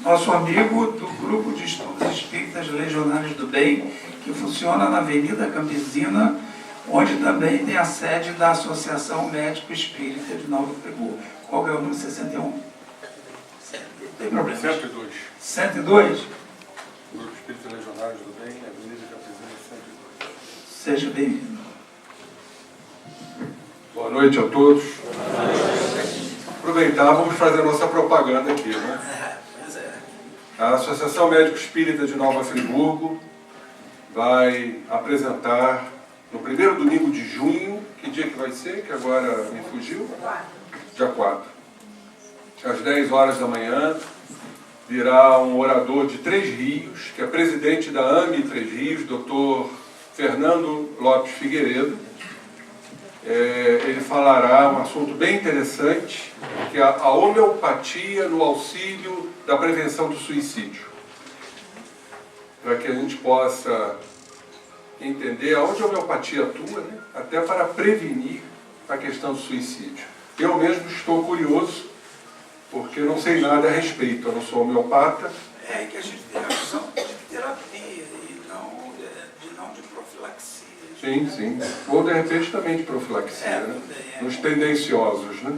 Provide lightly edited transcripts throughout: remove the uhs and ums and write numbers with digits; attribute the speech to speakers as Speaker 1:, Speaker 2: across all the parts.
Speaker 1: nosso amigo do Grupo de Estudos Espíritas Legionários do Bem, que funciona na Avenida Campesina, onde também tem a sede da Associação Médico Espírita de Nova Friburgo. Qual é o número 61? Não tem problema.
Speaker 2: 102.
Speaker 1: 102?
Speaker 2: Grupo Espírita Legionários do Bem, Avenida Campesina 102.
Speaker 1: Seja bem-vindo.
Speaker 2: Boa noite a todos. Aproveitar, vamos fazer a nossa propaganda aqui, né?
Speaker 1: Pois é.
Speaker 2: A Associação Médico Espírita de Nova Friburgo vai apresentar no primeiro domingo de junho, que dia que vai ser, que agora me fugiu? Dia 4. Às 10 horas da manhã, virá um orador de Três Rios, que é presidente da AME Três Rios, Dr. Fernando Lopes Figueiredo. Ele falará um assunto bem interessante, que é a homeopatia no auxílio da prevenção do suicídio. Para que a gente possa entender aonde a homeopatia atua, né? Até para prevenir a questão do suicídio. Eu mesmo estou curioso, porque não sei nada a respeito, eu não sou homeopata.
Speaker 1: É que a gente tem a visão de terapia e não de profilaxia.
Speaker 2: Sim, sim. Ou de repente também de profilaxia, né? Nos tendenciosos, né?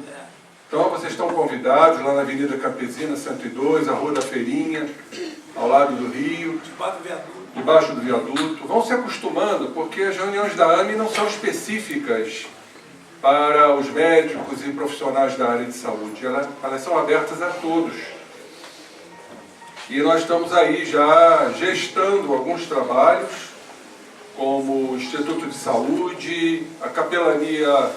Speaker 2: Então vocês estão convidados lá na Avenida Campesina 102, a Rua da Feirinha, ao lado do rio. Debaixo do viaduto. Vão se acostumando, porque as reuniões da AME não são específicas para os médicos e profissionais da área de saúde. Elas são abertas a todos. E nós estamos aí já gestando alguns trabalhos, como o Instituto de Saúde, a capelania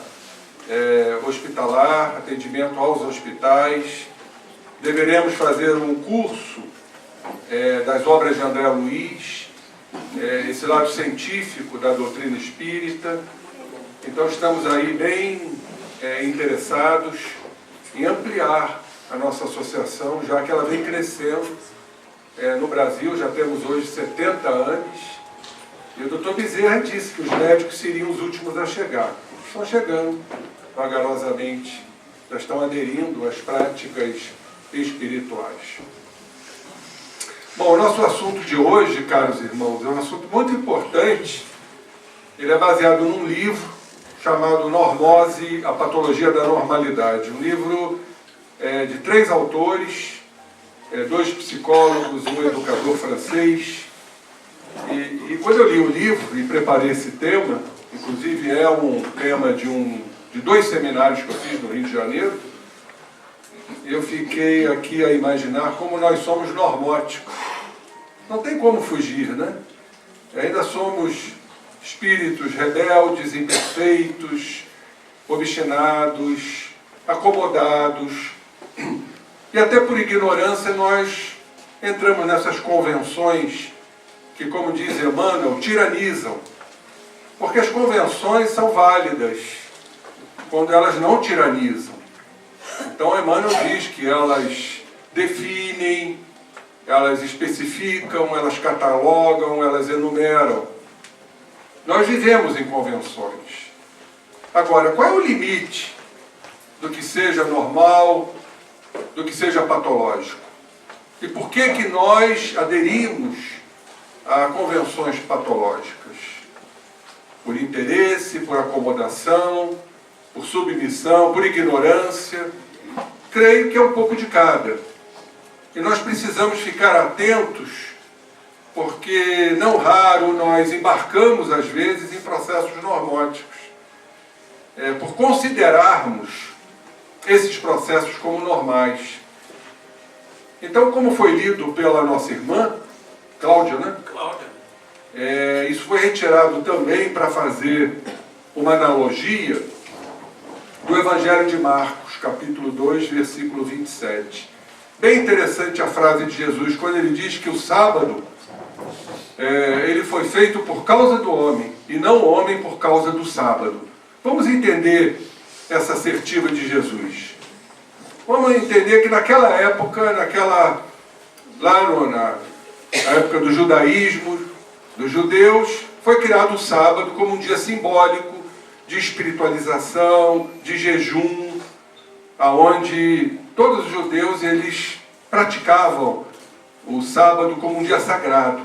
Speaker 2: hospitalar, atendimento aos hospitais. Deveremos fazer um curso das obras de André Luiz, esse lado científico da doutrina espírita. Então estamos aí bem interessados em ampliar a nossa associação, já que ela vem crescendo. No Brasil já temos hoje 70 anos, e o Dr. Bezerra disse que os médicos seriam os últimos a chegar. Estão chegando vagarosamente, já estão aderindo às práticas espirituais. Bom, o nosso assunto de hoje, caros irmãos, é um assunto muito importante. Ele é baseado num livro chamado Normose, a Patologia da Normalidade. Um livro de 3 autores, 2 psicólogos, um educador francês. E quando eu li o livro e preparei esse tema, inclusive é um tema de 2 seminários que eu fiz no Rio de Janeiro, eu fiquei aqui a imaginar como nós somos normóticos. Não tem como fugir, né? Ainda somos espíritos rebeldes, imperfeitos, obstinados, acomodados. E até por ignorância nós entramos nessas convenções que, como diz Emmanuel, tiranizam. Porque as convenções são válidas quando elas não tiranizam. Então Emmanuel diz que elas definem, elas especificam, elas catalogam, elas enumeram. Nós vivemos em convenções. Agora, qual é o limite do que seja normal, do que seja patológico? E por que nós aderimos a convenções patológicas? Por interesse, por acomodação, por submissão, por ignorância. Creio que é um pouco de cada. E nós precisamos ficar atentos, porque não raro nós embarcamos, às vezes, em processos normóticos, por considerarmos esses processos como normais. Então, como foi lido pela nossa irmã, Cláudia, né?
Speaker 1: Cláudia.
Speaker 2: Isso foi retirado também para fazer uma analogia do Evangelho de Marcos, capítulo 2, versículo 27. Bem interessante a frase de Jesus, quando ele diz que o sábado ele foi feito por causa do homem, e não o homem por causa do sábado. Vamos entender essa assertiva de Jesus. Vamos entender que naquela época, na época do judaísmo, dos judeus, foi criado o sábado como um dia simbólico de espiritualização, de jejum, aonde todos os judeus eles praticavam o sábado como um dia sagrado.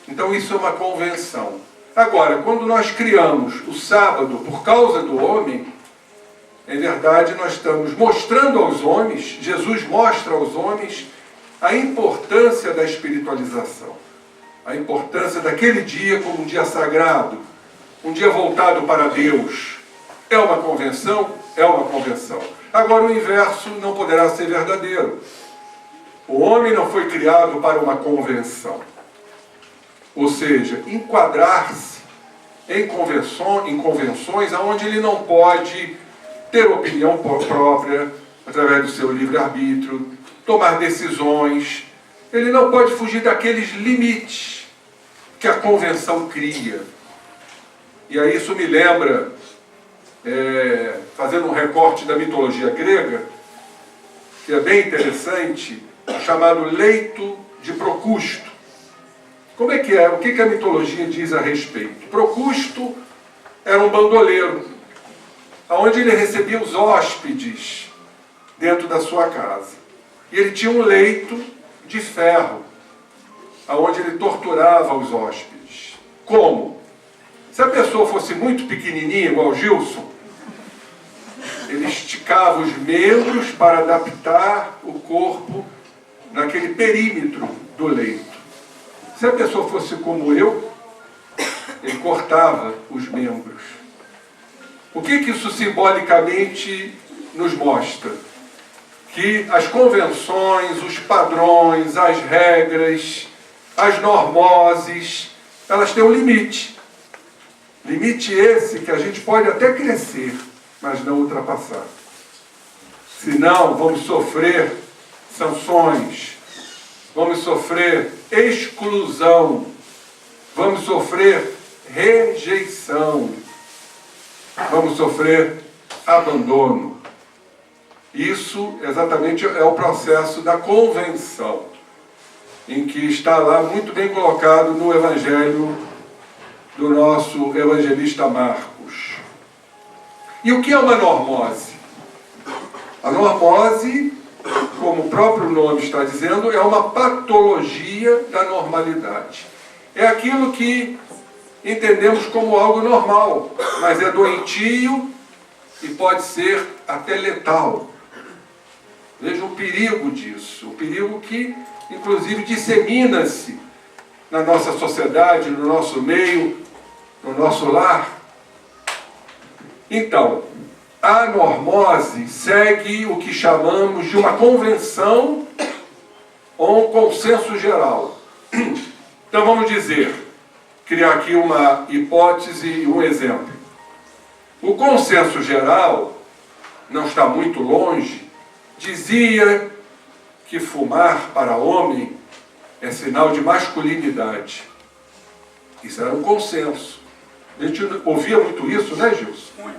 Speaker 2: Então isso é uma convenção. Agora, quando nós criamos o sábado por causa do homem, em verdade nós estamos mostrando aos homens, Jesus mostra aos homens a importância da espiritualização, a importância daquele dia como um dia sagrado, um dia voltado para Deus. É uma convenção? É uma convenção. Agora o inverso não poderá ser verdadeiro. O homem não foi criado para uma convenção. Ou seja, enquadrar-se em convenções onde ele não pode ter opinião própria, através do seu livre-arbítrio, tomar decisões. Ele não pode fugir daqueles limites que a convenção cria. E aí isso me lembra, fazendo um recorte da mitologia grega, que é bem interessante, chamado Leito de Procusto. Como é que é? O que a mitologia diz a respeito? Procusto era um bandoleiro, onde ele recebia os hóspedes dentro da sua casa. E ele tinha um leito de ferro, onde ele torturava os hóspedes. Como? Se a pessoa fosse muito pequenininha, igual o Gilson, ele esticava os membros para adaptar o corpo naquele perímetro do leito. Se a pessoa fosse como eu, ele cortava os membros. O que isso simbolicamente nos mostra? Que as convenções, os padrões, as regras, as normoses, elas têm um limite. Limite esse que a gente pode até crescer, mas não ultrapassar. Senão, vamos sofrer sanções, vamos sofrer exclusão, vamos sofrer rejeição, vamos sofrer abandono. Isso exatamente é o processo da convenção, em que está lá muito bem colocado no Evangelho do nosso evangelista Marcos. E o que é uma normose? A normose, como o próprio nome está dizendo, é uma patologia da normalidade. É aquilo que entendemos como algo normal, mas é doentio e pode ser até letal. Veja o perigo disso, o perigo que, inclusive, dissemina-se na nossa sociedade, no nosso meio, no nosso lar. Então, a normose segue o que chamamos de uma convenção ou um consenso geral. Então vamos dizer, criar aqui uma hipótese e um exemplo. O consenso geral, não está muito longe, dizia que fumar para homem é sinal de masculinidade. Isso era um consenso. A gente ouvia muito isso, né, Gilson?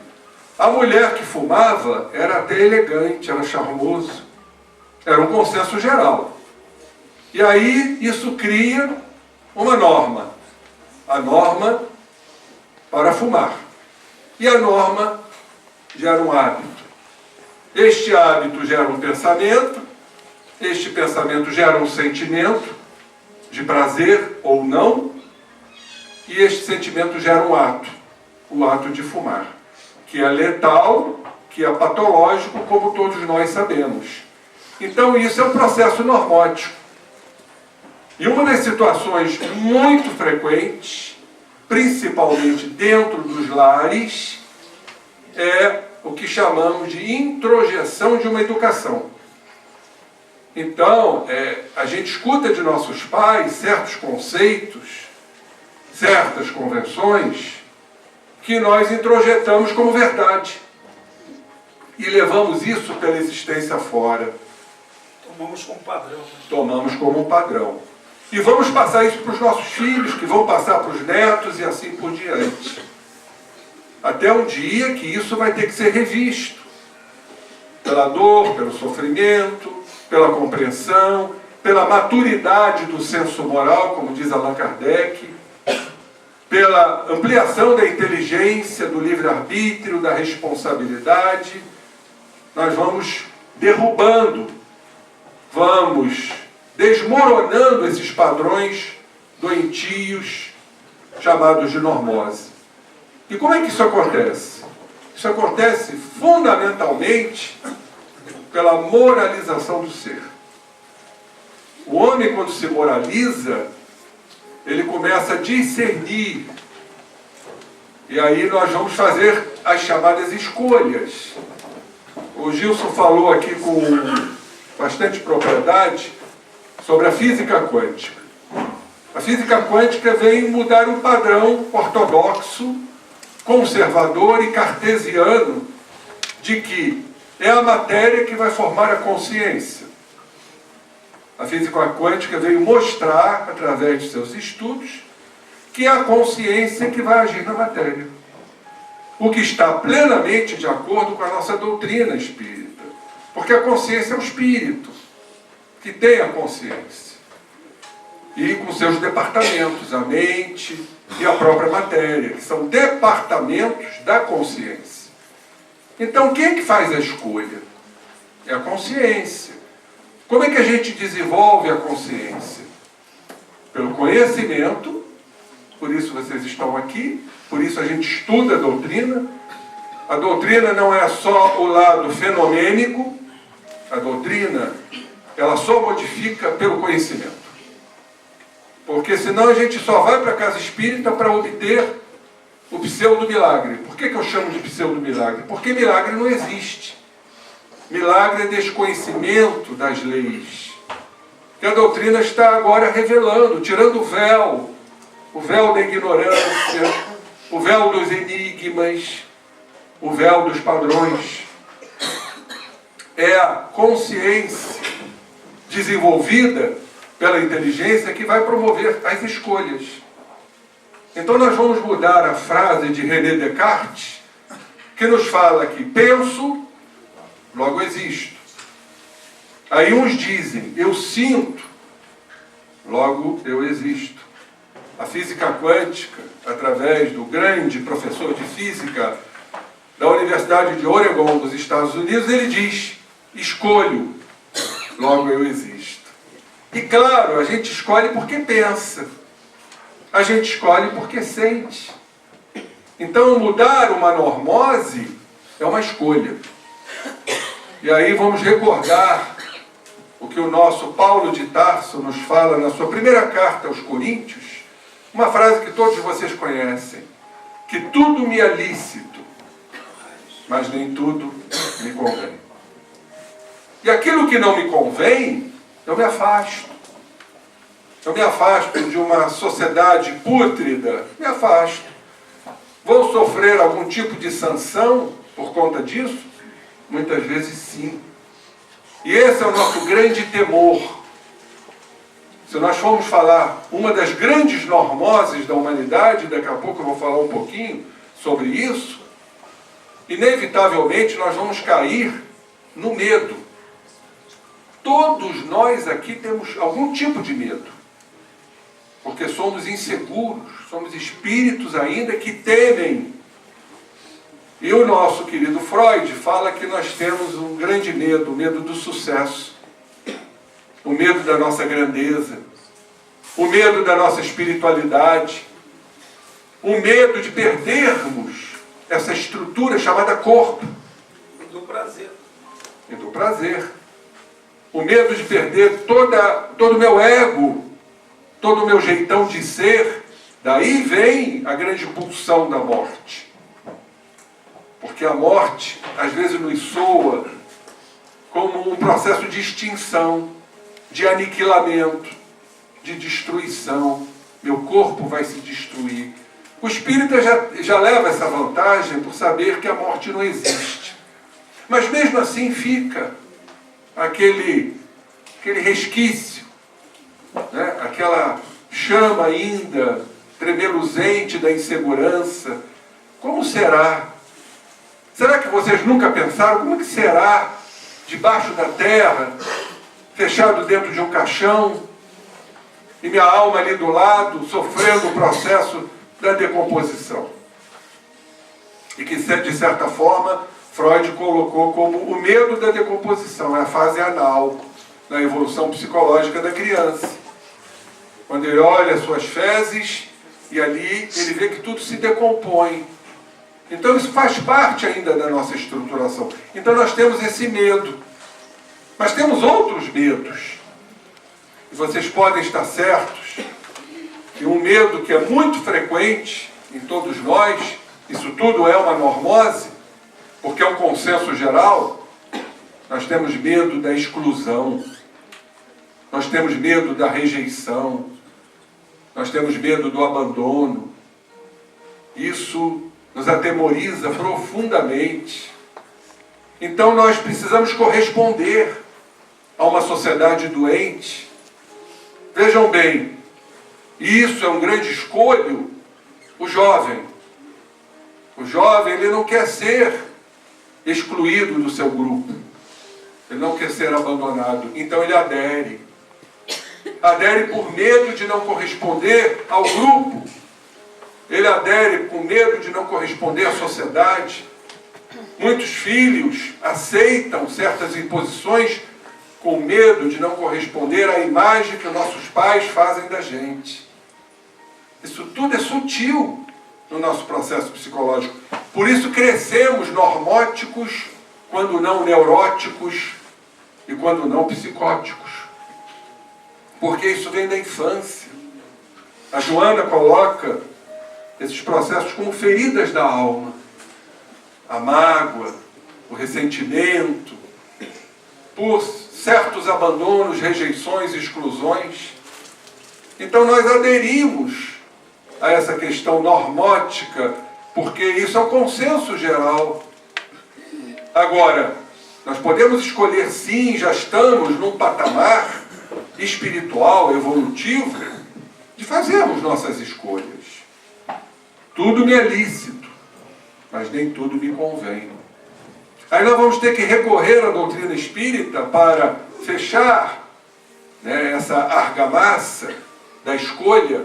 Speaker 2: A mulher que fumava era até elegante, era charmoso. Era um consenso geral. E aí isso cria uma norma. A norma para fumar. E a norma gera um hábito. Este hábito gera um pensamento. Este pensamento gera um sentimento de prazer ou não. E este sentimento gera um ato. O ato de fumar. Que é letal, que é patológico, como todos nós sabemos. Então isso é um processo normótico. E uma das situações muito frequentes, principalmente dentro dos lares, é o que chamamos de introjeção de uma educação. Então, a gente escuta de nossos pais certos conceitos, certas convenções, que nós introjetamos como verdade. E levamos isso pela existência fora.
Speaker 1: Tomamos como padrão.
Speaker 2: Tomamos como um padrão. E vamos passar isso para os nossos filhos, que vão passar para os netos e assim por diante. Até um dia que isso vai ter que ser revisto. Pela dor, pelo sofrimento, pela compreensão, pela maturidade do senso moral, como diz Allan Kardec, pela ampliação da inteligência, do livre-arbítrio, da responsabilidade. Nós vamos derrubando, vamos desmoronando esses padrões doentios chamados de normose. E como é que isso acontece? Isso acontece fundamentalmente pela moralização do ser. O homem, quando se moraliza, ele começa a discernir. E aí nós vamos fazer as chamadas escolhas. O Gilson falou aqui com bastante propriedade sobre a física quântica. A física quântica vem mudar um padrão ortodoxo, conservador e cartesiano de que é a matéria que vai formar a consciência. A física quântica veio mostrar, através de seus estudos, que é a consciência que vai agir na matéria. O que está plenamente de acordo com a nossa doutrina espírita. Porque a consciência é o espírito, que tem a consciência. E com seus departamentos, a mente e a própria matéria, que são departamentos da consciência. Então, quem é que faz a escolha? É a consciência. Como é que a gente desenvolve a consciência? Pelo conhecimento, por isso vocês estão aqui, por isso a gente estuda a doutrina. A doutrina não é só o lado fenomênico, a doutrina, ela só modifica pelo conhecimento. Porque senão a gente só vai para a casa espírita para obter o pseudo-milagre. Por que eu chamo de pseudo-milagre? Porque milagre não existe. Milagre é desconhecimento das leis. Que a doutrina está agora revelando, tirando o véu da ignorância, o véu dos enigmas, o véu dos padrões. É a consciência desenvolvida pela inteligência que vai promover as escolhas. Então nós vamos mudar a frase de René Descartes, que nos fala que penso, logo existo. Aí uns dizem, eu sinto, logo eu existo. A física quântica, através do grande professor de física da Universidade de Oregon, dos Estados Unidos, ele diz, escolho, logo eu existo. E claro, a gente escolhe porque pensa. A gente escolhe porque sente. Então, mudar uma normose é uma escolha. E aí vamos recordar o que o nosso Paulo de Tarso nos fala na sua primeira carta aos Coríntios, uma frase que todos vocês conhecem, que tudo me é lícito, mas nem tudo me convém. E aquilo que não me convém, eu me afasto. Eu me afasto de uma sociedade pútrida, me afasto. Vou sofrer algum tipo de sanção por conta disso? Muitas vezes sim. E esse é o nosso grande temor. Se nós formos falar uma das grandes normoses da humanidade, daqui a pouco eu vou falar um pouquinho sobre isso, inevitavelmente nós vamos cair no medo. Todos nós aqui temos algum tipo de medo, porque somos inseguros, somos espíritos ainda que temem. E o nosso querido Freud fala que nós temos um grande medo, o medo do sucesso, o medo da nossa grandeza, o medo da nossa espiritualidade, o medo de perdermos essa estrutura chamada corpo.
Speaker 1: E do prazer.
Speaker 2: E do prazer. O medo de perder todo o meu ego, todo o meu jeitão de ser. Daí vem a grande pulsão da morte. Porque a morte, às vezes, nos soa como um processo de extinção, de aniquilamento, de destruição. Meu corpo vai se destruir. O espírita já leva essa vantagem por saber que a morte não existe. Mas mesmo assim fica aquele resquício, né? Aquela chama ainda tremeluzente da insegurança. Como será? Será que vocês nunca pensaram como que será debaixo da terra, fechado dentro de um caixão, e minha alma ali do lado, sofrendo o processo da decomposição? E que, de certa forma, Freud colocou como o medo da decomposição, é a fase anal. na evolução psicológica da criança. Quando ele olha as suas fezes e ali ele vê que tudo se decompõe. Então isso faz parte ainda da nossa estruturação. Então nós temos esse medo. Mas temos outros medos. E vocês podem estar certos que um medo que é muito frequente em todos nós, isso tudo é uma normose, porque é um consenso geral, nós temos medo da exclusão, nós temos medo da rejeição, nós temos medo do abandono. Isso nos atemoriza profundamente. Então nós precisamos corresponder a uma sociedade doente. Vejam bem, isso é um grande escolho, o jovem. O jovem, ele não quer ser excluído do seu grupo. Ele não quer ser abandonado. Então ele adere. Adere por medo de não corresponder ao grupo. Ele adere com medo de não corresponder à sociedade. Muitos filhos aceitam certas imposições com medo de não corresponder à imagem que nossos pais fazem da gente. Isso tudo é sutil no nosso processo psicológico. Por isso crescemos normóticos, quando não neuróticos e quando não psicóticos. Porque isso vem da infância. A Joana coloca esses processos como feridas da alma. A mágoa, o ressentimento, por certos abandonos, rejeições, exclusões. Então nós aderimos a essa questão normótica, porque isso é um consenso geral. Agora, nós podemos escolher sim, já estamos num patamar espiritual, evolutivo, de fazermos nossas escolhas. Tudo me é lícito, mas nem tudo me convém. Aí nós vamos ter que recorrer à doutrina espírita para fechar, essa argamassa da escolha,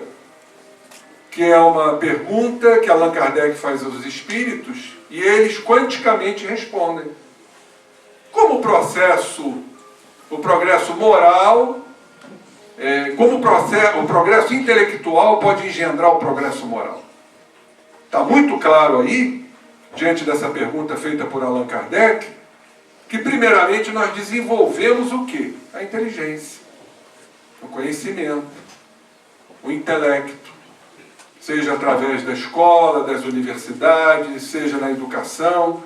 Speaker 2: que é uma pergunta que Allan Kardec faz aos espíritos, e eles quanticamente respondem. Como o progresso moral, como o progresso intelectual pode engendrar o progresso moral? Está muito claro aí, diante dessa pergunta feita por Allan Kardec, que primeiramente nós desenvolvemos o quê? A inteligência, o conhecimento, o intelecto, seja através da escola, das universidades, seja na educação.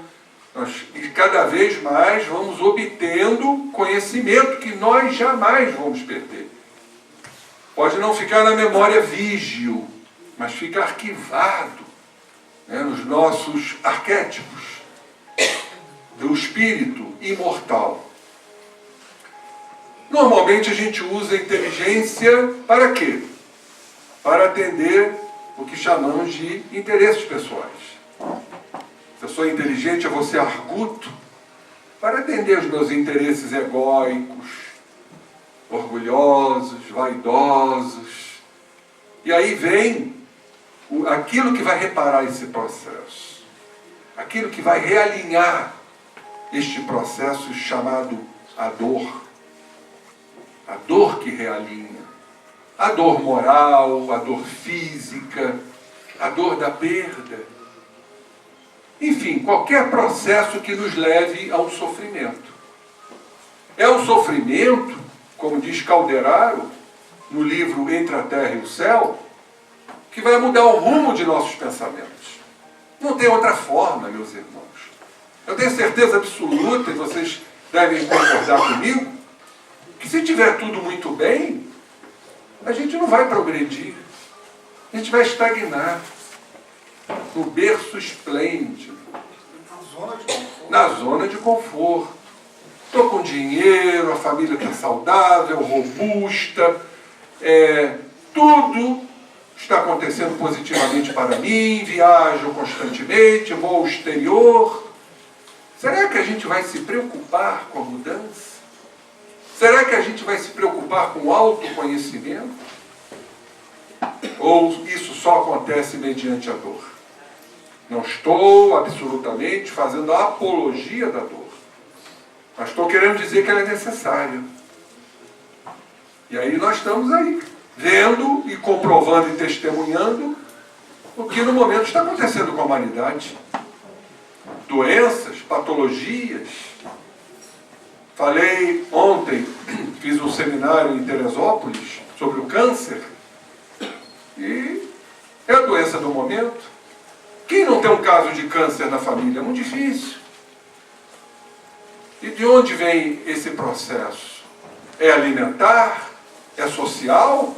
Speaker 2: E cada vez mais vamos obtendo conhecimento que nós jamais vamos perder. Pode não ficar na memória vígil, mas fica arquivado nos nossos arquétipos do espírito imortal. Normalmente a gente usa a inteligência para quê? Para atender o que chamamos de interesses pessoais. Se eu sou inteligente, eu vou ser arguto para atender os meus interesses egóicos, orgulhosos, vaidosos. E aí vem aquilo que vai reparar esse processo, aquilo que vai realinhar este processo chamado a dor que realinha, a dor moral, a dor física, a dor da perda, enfim, qualquer processo que nos leve a um sofrimento. É um sofrimento, como diz Calderaro, no livro Entre a Terra e o Céu, que vai mudar o rumo de nossos pensamentos. Não tem outra forma, meus irmãos. Eu tenho certeza absoluta, e vocês devem concordar comigo, que se tiver tudo muito bem, a gente não vai progredir. A gente vai estagnar no berço esplêndido, na zona de conforto. Estou com dinheiro, a família está saudável, robusta, tudo está acontecendo positivamente para mim, viajo constantemente, vou ao exterior. Será que a gente vai se preocupar com a mudança? Será que a gente vai se preocupar com o autoconhecimento? Ou isso só acontece mediante a dor? Não estou absolutamente fazendo a apologia da dor, mas estou querendo dizer que ela é necessária. E aí nós estamos aí, vendo e comprovando e testemunhando o que no momento está acontecendo com a humanidade. Doenças, patologias. Falei ontem, fiz um seminário em Teresópolis sobre o câncer. E é a doença do momento. Quem não tem um caso de câncer na família? É muito difícil. E de onde vem esse processo? É alimentar? É social?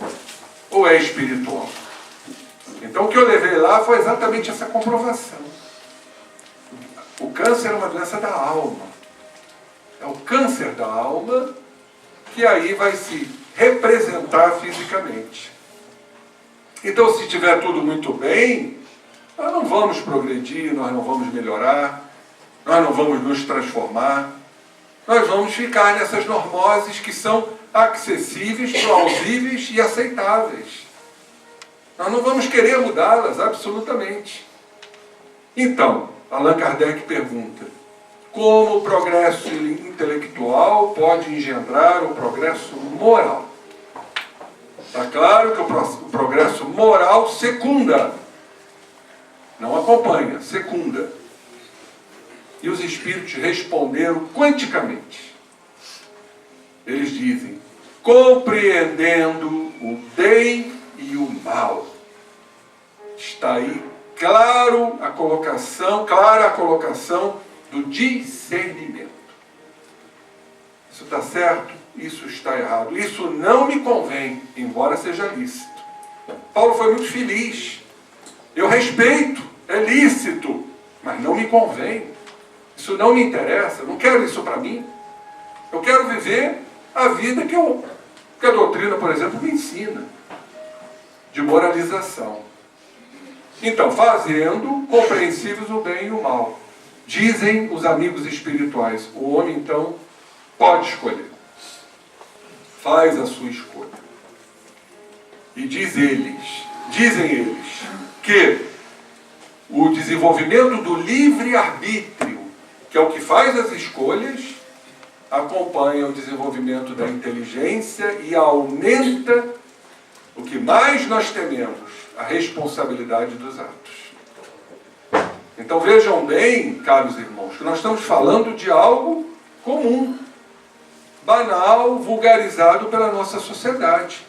Speaker 2: Ou é espiritual? Então o que eu levei lá foi exatamente essa comprovação. O câncer é uma doença da alma. É o câncer da alma que aí vai se representar fisicamente. Então, se estiver tudo muito bem, nós não vamos progredir, nós não vamos melhorar, nós não vamos nos transformar, nós vamos ficar nessas normoses que são acessíveis, plausíveis e aceitáveis. Nós não vamos querer mudá-las, absolutamente. Então, Allan Kardec pergunta: como o progresso intelectual pode engendrar o progresso moral? Está claro que o progresso moral secunda, não acompanha, secunda. E os espíritos responderam quanticamente. Eles dizem: compreendendo o bem e o mal. Está aí clara a colocação do discernimento. Isso está certo, isso está errado. Isso não me convém, embora seja lícito. Paulo foi muito feliz. Eu respeito, é lícito, mas não me convém. Isso não me interessa, não quero isso para mim. Eu quero viver a vida que a doutrina, por exemplo, me ensina, de moralização. Então, fazendo compreensíveis o bem e o mal. Dizem os amigos espirituais, o homem então pode escolher. Faz a sua escolha. E dizem eles, que o desenvolvimento do livre-arbítrio, que é o que faz as escolhas, acompanha o desenvolvimento da inteligência e aumenta o que mais nós tememos, a responsabilidade dos atos. Então vejam bem, caros irmãos, que nós estamos falando de algo comum, banal, vulgarizado pela nossa sociedade.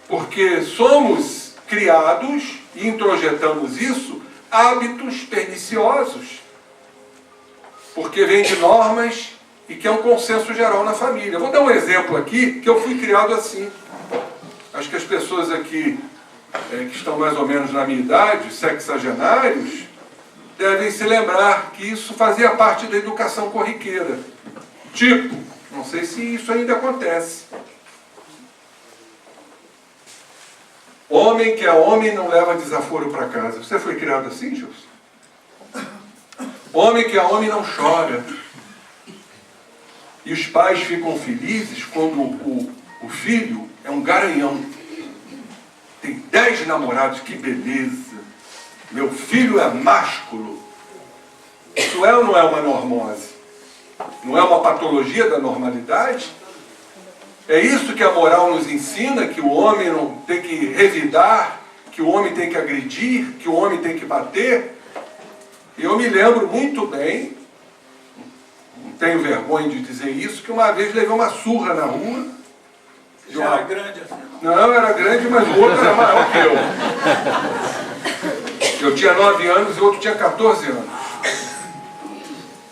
Speaker 2: Porque somos criados e introjetamos isso, hábitos perniciosos. Porque vem de normas e que é um consenso geral na família. Eu vou dar um exemplo aqui, que eu fui criado assim. Acho que as pessoas aqui que estão mais ou menos na minha idade, sexagenários, devem se lembrar que isso fazia parte da educação corriqueira. Tipo, não sei se isso ainda acontece. Homem que é homem não leva desaforo para casa. Você foi criado assim, Gilson? Homem que é homem não chora. E os pais ficam felizes quando o filho é um garanhão. Tem 10 namorados, que beleza. Meu filho é másculo. Isso é ou não é uma normose? Não é uma patologia da normalidade? É isso que a moral nos ensina, que o homem não tem que revidar, que o homem tem que agredir, que o homem tem que bater. E eu me lembro muito bem, não tenho vergonha de dizer isso, que uma vez levei uma surra na rua.
Speaker 1: Já era grande assim?
Speaker 2: Não, era grande, mas o outro era maior que eu. Eu tinha 9 anos e o outro tinha 14 anos.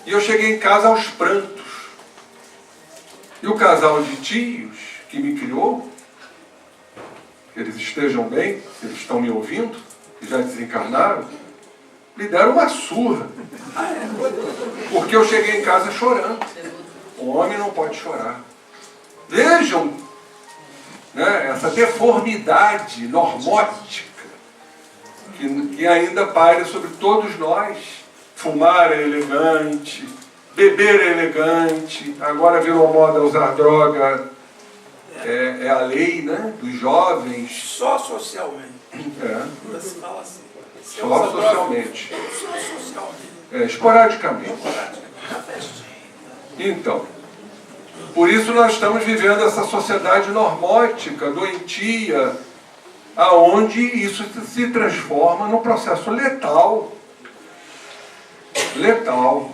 Speaker 2: E eu cheguei em casa aos prantos. E o casal de tios que me criou, que eles estejam bem, se eles estão me ouvindo, que já desencarnaram, me deram uma surra. Porque eu cheguei em casa chorando. O homem não pode chorar. Vejam, né, essa deformidade normótica que ainda paira sobre todos nós. Fumar é elegante, beber é elegante, agora virou moda usar droga, é a lei, né, dos jovens.
Speaker 1: Só socialmente.
Speaker 2: É.
Speaker 1: Se fala assim.
Speaker 2: Só socialmente.
Speaker 1: Só socialmente.
Speaker 2: Esporadicamente.
Speaker 1: Na festinha.
Speaker 2: Então, Por isso nós estamos vivendo essa sociedade normótica, doentia, aonde isso se transforma num processo letal. Letal.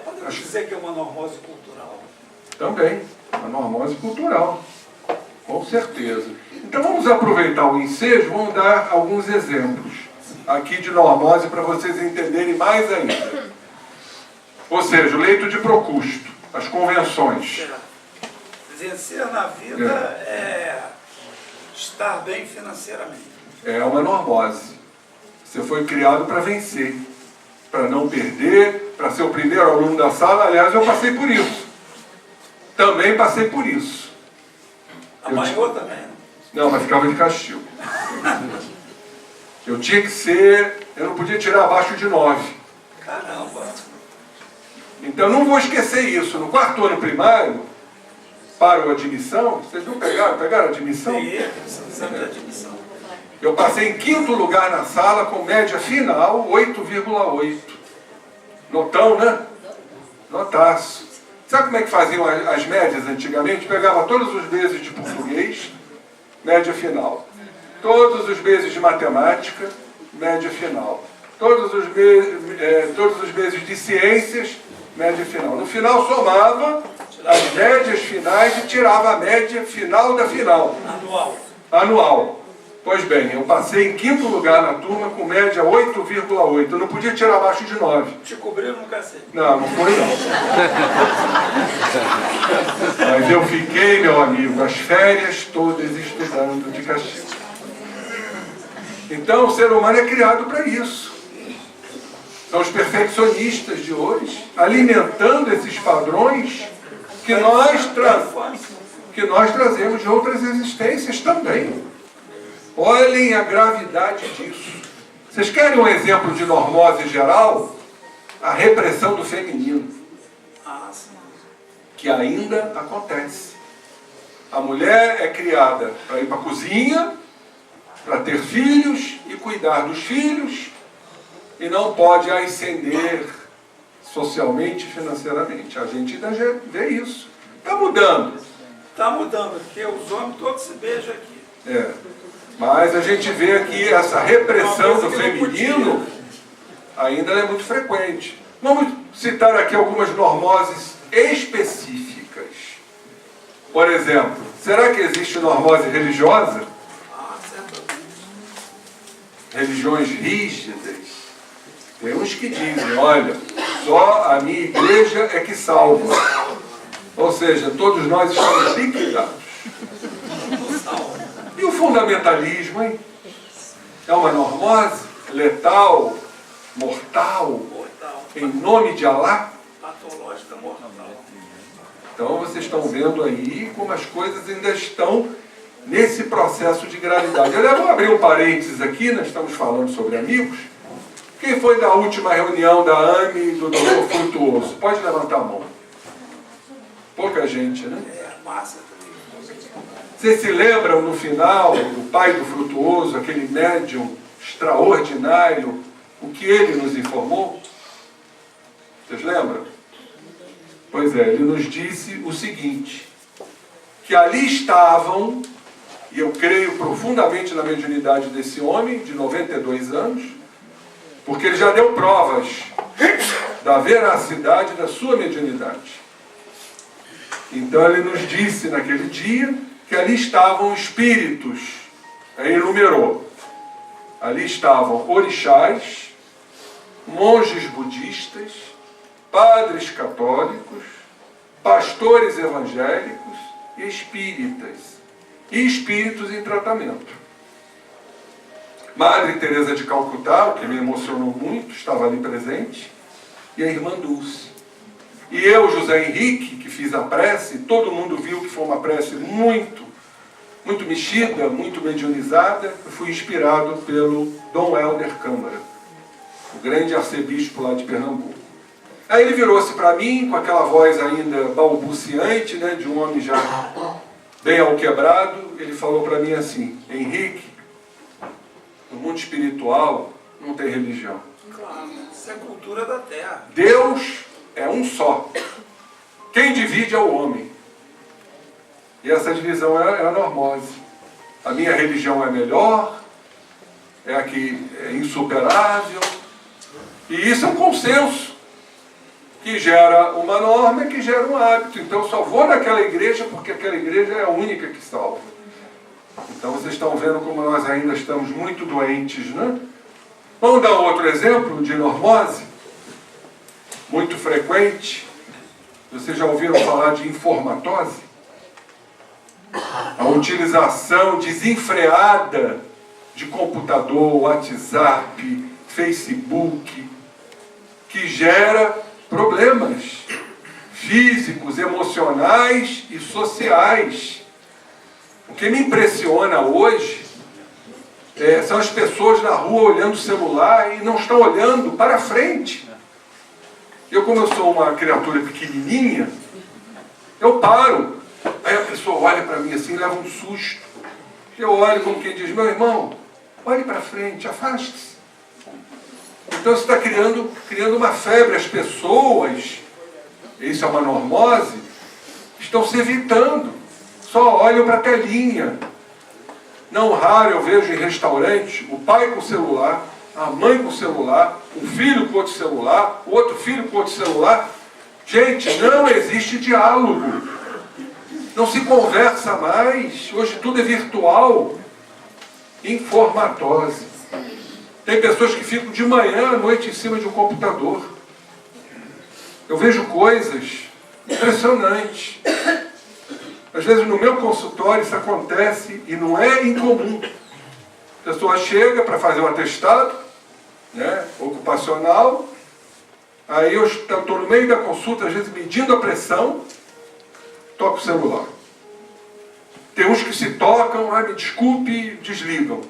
Speaker 3: Podemos dizer que é uma normose cultural.
Speaker 2: Também, uma normose cultural, com certeza. Então vamos aproveitar o ensejo, vamos dar alguns exemplos aqui de normose para vocês entenderem mais ainda. Ou seja, o leito de Procusto, as convenções.
Speaker 3: Vencer na vida é estar bem financeiramente.
Speaker 2: É uma normose. Você foi criado para vencer, para não perder, para ser o primeiro aluno da sala. Aliás, eu passei por isso. Também passei por isso.
Speaker 3: Apanhou também, né?
Speaker 2: Não, mas ficava de castigo. Eu tinha que ser... Eu não podia tirar abaixo de 9.
Speaker 3: Caramba.
Speaker 2: Então, não vou esquecer isso. No 4º ano primário, para a admissão, vocês não pegaram a admissão?
Speaker 3: Peguei, exame de admissão.
Speaker 2: Eu passei em 5º lugar na sala, com média final 8,8. Notão, né? Notaço. Sabe como é que faziam as médias antigamente? Pegava todos os meses de português, média final. Todos os meses de matemática, média final. Todos os meses de ciências, média final. No final somava as médias finais e tirava a média final da final. Anual. Pois bem, eu passei em 5º lugar na turma com média 8,8. Eu não podia tirar abaixo de 9.
Speaker 3: Te cobriram no cacete.
Speaker 2: Não, não foi não. Mas eu fiquei, meu amigo, as férias todas estudando de castigo. Então o ser humano é criado para isso. São os perfeccionistas de hoje, alimentando esses padrões que nós trazemos de outras existências também. Olhem a gravidade disso. Vocês querem um exemplo de normose geral? A repressão do feminino, que ainda acontece. A mulher é criada para ir para a cozinha, para ter filhos e cuidar dos filhos, e não pode ascender socialmente e financeiramente. A gente ainda já vê isso. Está mudando.
Speaker 3: Está mudando, porque os homens todos se beijam aqui.
Speaker 2: Mas a gente vê aqui essa repressão do feminino, ainda é muito frequente. Vamos citar aqui algumas normoses específicas. Por exemplo, será que existe normose religiosa? Religiões rígidas. Tem uns que dizem, olha, só a minha igreja é que salva. Ou seja, todos nós estamos liquidados. E o fundamentalismo, hein? É uma normose letal, mortal, em nome de Alá?
Speaker 3: Patológica mortal.
Speaker 2: Então vocês estão vendo aí como as coisas ainda estão nesse processo de gravidade. Eu vou abrir um parênteses aqui, nós estamos falando sobre amigos. Quem foi da última reunião da AME e do Dr. Frutuoso? Pode levantar a mão. Pouca gente, né?
Speaker 3: Massa.
Speaker 2: Vocês se lembram no final do pai do Frutuoso, aquele médium extraordinário, o que ele nos informou? Vocês lembram? Pois é, ele nos disse o seguinte, que ali estavam, e eu creio profundamente na mediunidade desse homem, de 92 anos, porque ele já deu provas da veracidade da sua mediunidade. Então ele nos disse naquele dia que ali estavam espíritos, aí ele numerou, ali estavam orixás, monges budistas, padres católicos, pastores evangélicos e espíritos em tratamento. Madre Teresa de Calcutá, o que me emocionou muito, estava ali presente, e a irmã Dulce. E eu, José Henrique, que fiz a prece, todo mundo viu que foi uma prece muito mexida, muito mediunizada. Eu fui inspirado pelo Dom Helder Câmara, o grande arcebispo lá de Pernambuco. Aí ele virou-se para mim, com aquela voz ainda balbuciante, né, de um homem já bem alquebrado, ele falou para mim assim, Henrique, no mundo espiritual não tem religião.
Speaker 3: Claro, isso é cultura da terra.
Speaker 2: Deus é um só. Quem divide é o homem. E essa divisão é a normose. A minha religião é melhor, é a que é insuperável. E isso é um consenso que gera uma norma, que gera um hábito. Então eu só vou naquela igreja porque aquela igreja é a única que salva. Então vocês estão vendo como nós ainda estamos muito doentes, né? Vamos dar outro exemplo de normose, muito frequente. Vocês já ouviram falar de informatose? A utilização desenfreada de computador, WhatsApp, Facebook, que gera problemas físicos, emocionais e sociais. O que me impressiona hoje são as pessoas na rua olhando o celular e não estão olhando para frente. Como eu sou uma criatura pequenininha, eu paro. Aí a pessoa olha para mim assim, leva um susto. Eu olho como quem diz, meu irmão, olhe para frente, afaste-se. Então você está criando uma febre. As pessoas, isso é uma normose, estão se evitando. Só olham para a telinha. Não raro eu vejo em restaurante o pai com o celular, a mãe com o celular, um filho com outro celular, o outro filho com outro celular. Gente, não existe diálogo. Não se conversa mais. Hoje tudo é virtual. Informatose. Tem pessoas que ficam de manhã à noite em cima de um computador. Eu vejo coisas impressionantes. Às vezes no meu consultório isso acontece e não é incomum. A pessoa chega para fazer um atestado, né, ocupacional, aí eu estou no meio da consulta, às vezes medindo a pressão, toco o celular. Tem uns que se tocam, me desculpe, desligam.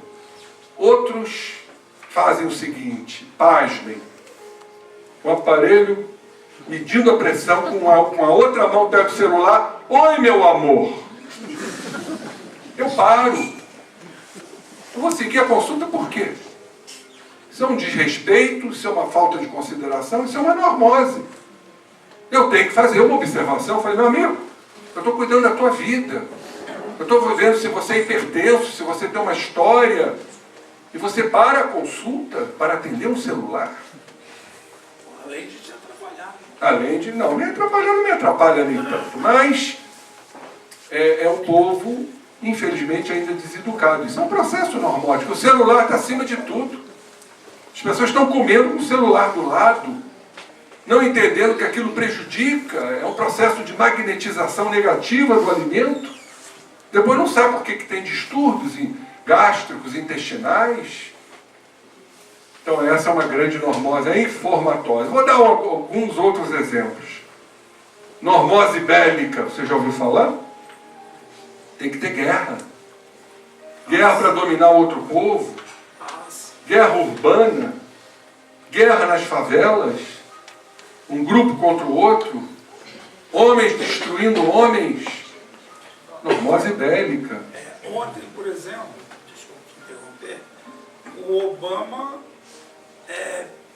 Speaker 2: Outros fazem o seguinte, pasmem, o aparelho medindo a pressão, com a outra mão pega o celular, oi meu amor. Eu paro. Eu vou seguir a consulta por quê? Isso é um desrespeito, isso é uma falta de consideração, isso é uma normose. Eu tenho que fazer uma observação. Eu falei, meu amigo, eu estou cuidando da tua vida. Eu estou vendo se você é hipertenso, se você tem uma história. E você para a consulta para atender um celular.
Speaker 3: Além de te atrapalhar.
Speaker 2: Além de, não me atrapalhar, não me atrapalha nem tanto. Mas é um povo, infelizmente, ainda deseducado. Isso é um processo normótico. O celular está acima de tudo. As pessoas estão comendo com o celular do lado, não entendendo que aquilo prejudica, é um processo de magnetização negativa do alimento. Depois não sabe por que tem distúrbios gástricos, intestinais. Então essa é uma grande normose, a informatose. Vou dar alguns outros exemplos. Normose bélica, você já ouviu falar? Tem que ter guerra. Guerra para dominar outro povo. Guerra urbana. Guerra nas favelas. Um grupo contra o outro. Homens destruindo homens. Normose bélica.
Speaker 3: Ontem, por exemplo, desculpe interromper, o Obama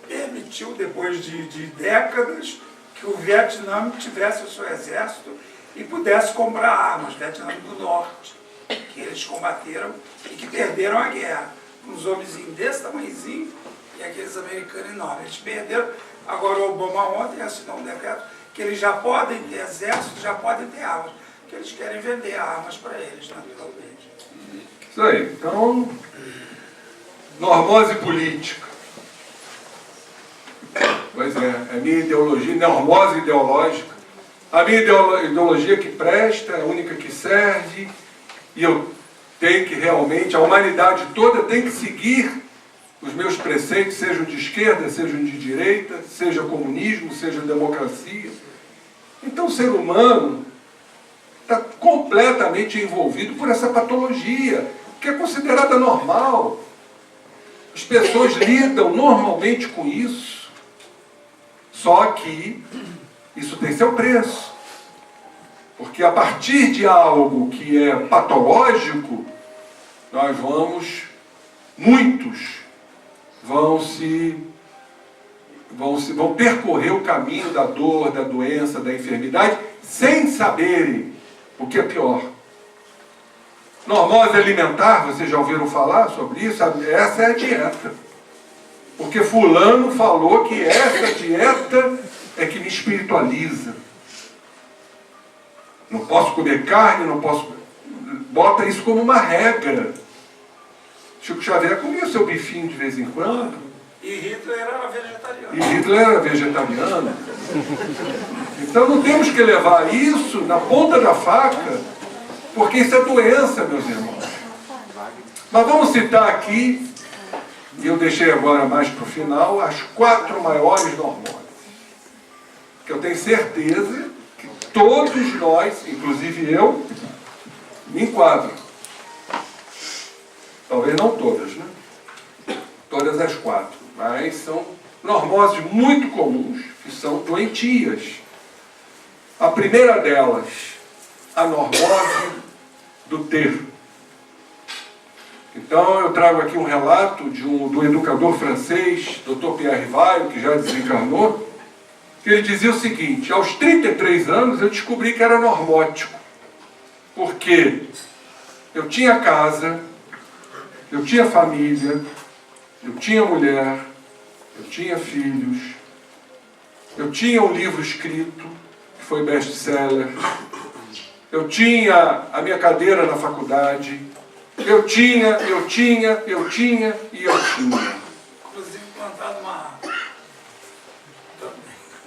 Speaker 3: permitiu, depois de décadas, que o Vietnã tivesse o seu exército e pudesse comprar armas, Vietnã do Norte, que eles combateram e que perderam a guerra. Uns homenzinhos desse tamanhozinho e aqueles americanos enormes. Eles perderam. Agora o Obama ontem assinou um decreto que eles já podem ter exército, já podem ter armas, que eles querem vender armas para eles, naturalmente.
Speaker 2: Isso aí. Então, normose política. Pois é, a minha ideologia, normose ideológica. A minha ideologia que presta, é a única que serve, e eu tenho que realmente, a humanidade toda tem que seguir os meus preceitos, sejam de esquerda, sejam de direita, seja comunismo, seja democracia. Então o ser humano está completamente envolvido por essa patologia, que é considerada normal. As pessoas lidam normalmente com isso. Só que isso tem seu preço. Porque a partir de algo que é patológico, muitos vão percorrer o caminho da dor, da doença, da enfermidade, sem saberem o que é pior. Normose alimentar, vocês já ouviram falar sobre isso? Essa é a dieta. Porque fulano falou que essa dieta é que me espiritualiza. Não posso comer carne, não posso... Bota isso como uma regra. Chico Xavier comia seu bifinho de vez em quando.
Speaker 3: E Hitler era vegetariano.
Speaker 2: E Hitler era vegetariano. Então não temos que levar isso na ponta da faca, porque isso é doença, meus irmãos. Mas vamos citar aqui, e eu deixei agora mais para o final, as 4 maiores normoses. Que eu tenho certeza que todos nós, inclusive eu, me enquadro. Talvez não todas, né? Todas as 4. Mas são normoses muito comuns, que são doentias. A primeira delas, a normose do ter. Então eu trago aqui um relato do educador francês, Dr. Pierre Weil, que já desencarnou, que ele dizia o seguinte: aos 33 anos eu descobri que era normótico, porque eu tinha casa, eu tinha família, eu tinha mulher, eu tinha filhos, eu tinha um livro escrito, que foi best-seller, eu tinha a minha cadeira na faculdade, eu tinha.
Speaker 3: Inclusive plantado uma árvore.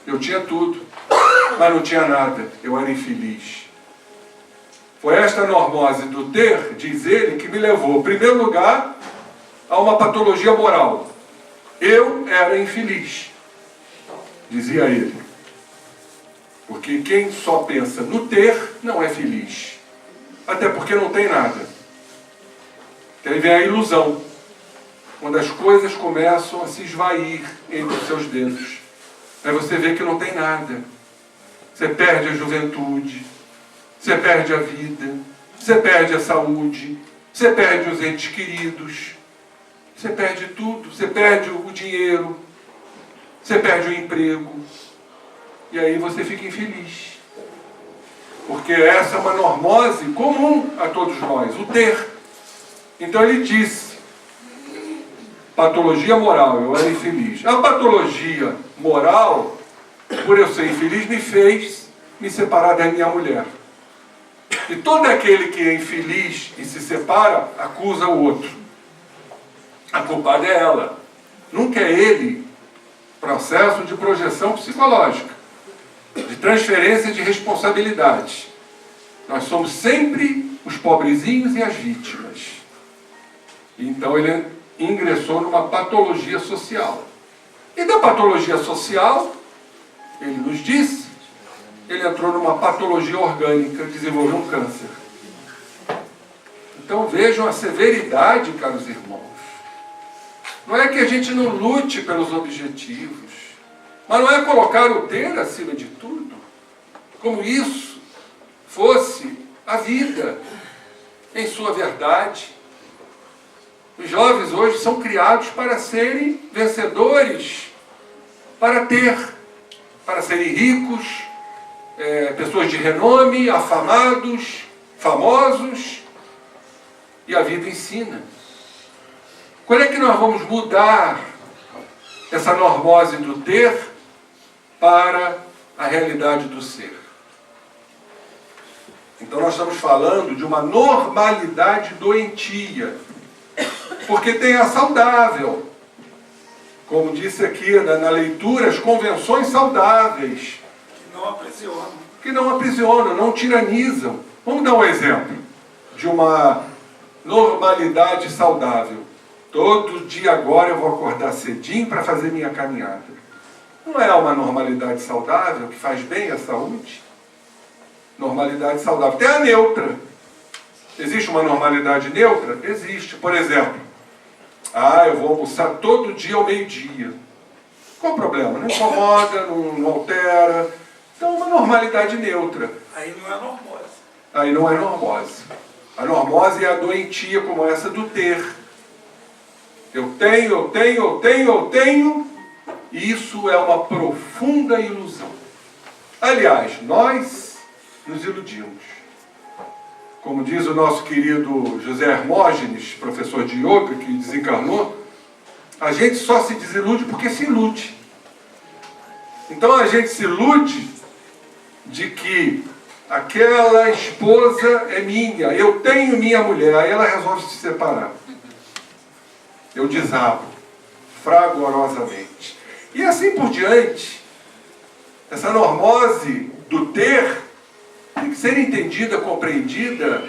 Speaker 2: Eu tinha tudo, mas não tinha nada, eu era infeliz. Foi esta normose do ter, diz ele, que me levou, em primeiro lugar, a uma patologia moral. Eu era infeliz, dizia ele. Porque quem só pensa no ter não é feliz. Até porque não tem nada. Aí vem a ilusão, quando as coisas começam a se esvair entre os seus dedos. Aí você vê que não tem nada. Você perde a juventude, você perde a vida, você perde a saúde, você perde os entes queridos, você perde tudo, você perde o dinheiro, você perde o emprego, e aí você fica infeliz. Porque essa é uma normose comum a todos nós, o ter. Então ele disse, patologia moral, eu era infeliz. A patologia moral, por eu ser infeliz, me fez me separar da minha mulher. E todo aquele que é infeliz e se separa, acusa o outro. A culpada é ela. Nunca é ele. Processo de projeção psicológica, de transferência de responsabilidade. Nós somos sempre os pobrezinhos e as vítimas. Então ele ingressou numa patologia social. E da patologia social, ele nos disse, ele entrou numa patologia orgânica, desenvolveu um câncer. Então vejam a severidade, caros irmãos. Não é que a gente não lute pelos objetivos, mas não é colocar o ter acima de tudo, como isso fosse a vida em sua verdade. Os jovens hoje são criados para serem vencedores, para ter, para serem ricos, pessoas de renome, afamados, famosos, e a vida ensina. Quando é que nós vamos mudar essa normose do ter para a realidade do ser? Então nós estamos falando de uma normalidade doentia, porque tem a saudável, como disse aqui na leitura, as convenções saudáveis, que não aprisionam, não tiranizam. Vamos dar um exemplo de uma normalidade saudável. Todo dia agora eu vou acordar cedinho para fazer minha caminhada. Não é uma normalidade saudável que faz bem à saúde? Normalidade saudável. Tem a neutra. Existe uma normalidade neutra? Existe. Por exemplo, eu vou almoçar todo dia ao meio-dia. Qual o problema? Não incomoda, não altera. Então, uma normalidade neutra.
Speaker 3: Aí não é normose.
Speaker 2: Aí não é normose. A normose é a doentia como essa do ter. Eu tenho, e isso é uma profunda ilusão. Aliás, nós nos iludimos. Como diz o nosso querido José Hermógenes, professor de yoga, que desencarnou, a gente só se desilude porque se ilude. Então a gente se ilude de que aquela esposa é minha, eu tenho minha mulher, aí ela resolve se separar. Eu desabo, fragorosamente. E assim por diante. Essa normose do ter tem que ser entendida, compreendida,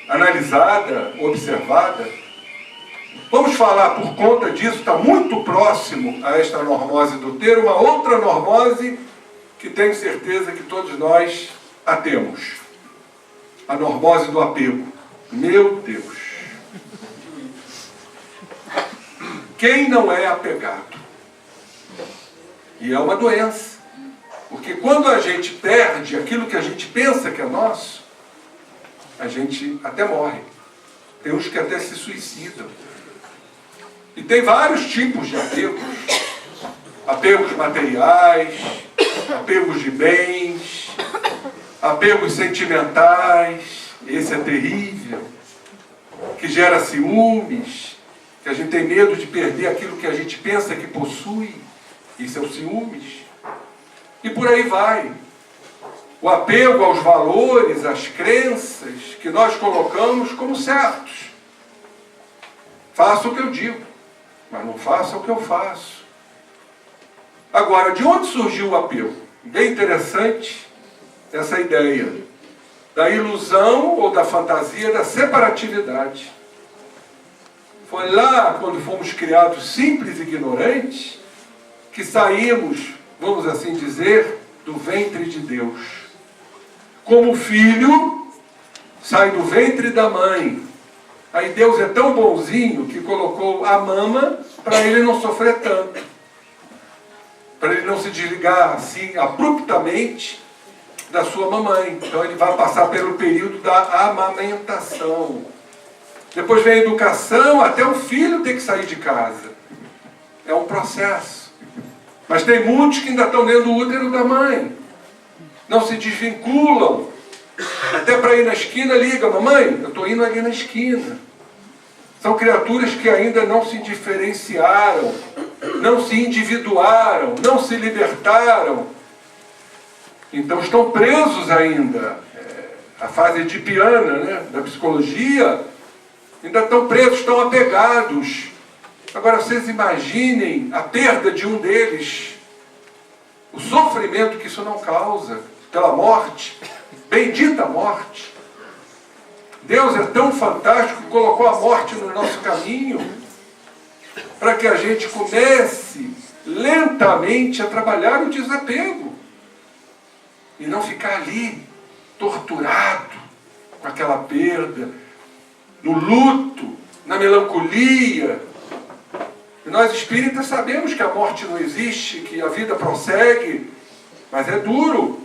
Speaker 2: analisada, observada. Vamos falar, por conta disso, está muito próximo a esta normose do ter, uma outra normose que tenho certeza que todos nós a temos. A normose do apego. Meu Deus! Quem não é apegado? E é uma doença. Porque quando a gente perde aquilo que a gente pensa que é nosso, a gente até morre. Tem uns que até se suicidam. E tem vários tipos de apegos. Apegos materiais, apegos de bens, apegos sentimentais. Esse é terrível. Que gera ciúmes, que a gente tem medo de perder aquilo que a gente pensa que possui. Isso é o ciúmes. E por aí vai. O apego aos valores, às crenças que nós colocamos como certos. Faça o que eu digo, mas não faça o que eu faço. Agora, de onde surgiu o apego? Bem interessante essa ideia da ilusão ou da fantasia da separatividade. Foi lá, quando fomos criados simples e ignorantes, que saímos, vamos assim dizer, do ventre de Deus. Como o filho sai do ventre da mãe. Aí Deus é tão bonzinho que colocou a mama para ele não sofrer tanto. Para ele não se desligar assim abruptamente da sua mamãe. Então ele vai passar pelo período da amamentação. Depois vem a educação, até o filho ter que sair de casa. É um processo. Mas tem muitos que ainda estão dentro do útero da mãe. Não se desvinculam. Até para ir na esquina, liga, mamãe, eu estou indo ali na esquina. São criaturas que ainda não se diferenciaram, não se individuaram, não se libertaram. Então estão presos ainda. A fase edipiana, né, da psicologia, ainda estão presos, estão apegados. Agora vocês imaginem a perda de um deles, o sofrimento que isso não causa, pela morte, bendita morte. Deus é tão fantástico que colocou a morte no nosso caminho, para que a gente comece lentamente a trabalhar o desapego, e não ficar ali, torturado, com aquela perda, no luto, na melancolia. E nós espíritas sabemos que a morte não existe, que a vida prossegue, mas é duro.